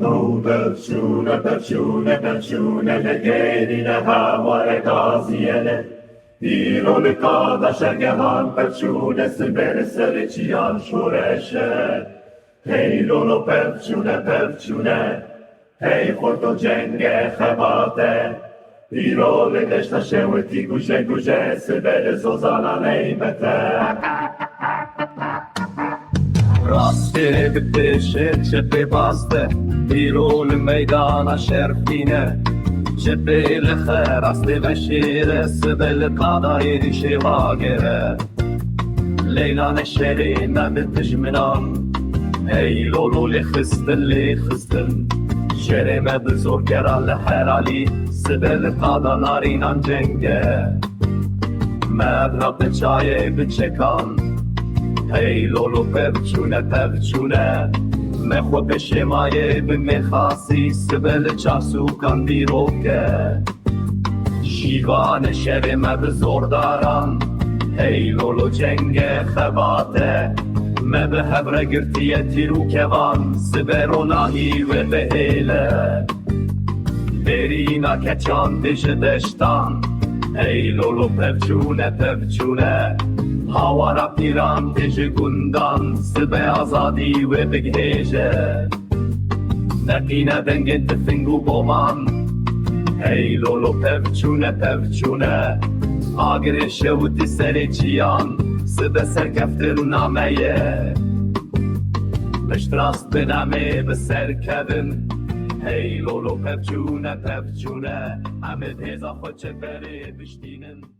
Oh, pevciune, legherine, hamoare gaziene. Dirole cada şegehan pevciune, sibere serician şureşe. Hey lolo pevciune, hey horto cenge hebate. Dirole deşta şeveti guje, sibere zozana neymete. راسته بشه چه باسته بیرون میدان شرفینه چه بیل خیر است و شیر سبل قدایر شواگره لیلان شیرین بتجمنان ای لولو لخستن شرم بزرگران لحرالی سبل قدانارینان جنگه مدرب چای بچکان هی لولو پرچونه مخو بشمایه بمخاسی سبل چاسو کن بیروکه شیوان شرم بزور داران هی لولو جنگ خباته ما به هبره گرتیه تیرو کوان سبروناهی و بهیله برینا کچان دش دشتان هی لولو پرچونه هاوارا پیران تیج گندان سبه آزادی و بگهیجه نقینه دنگ تفنگو بومان هی لولو پفچونه آگر شوتی سری چیان سبه سرکفتر نامه بشتراست بنامه بسر کدن هی لولو پفچونه همه دیزا خود چه بره بشتینن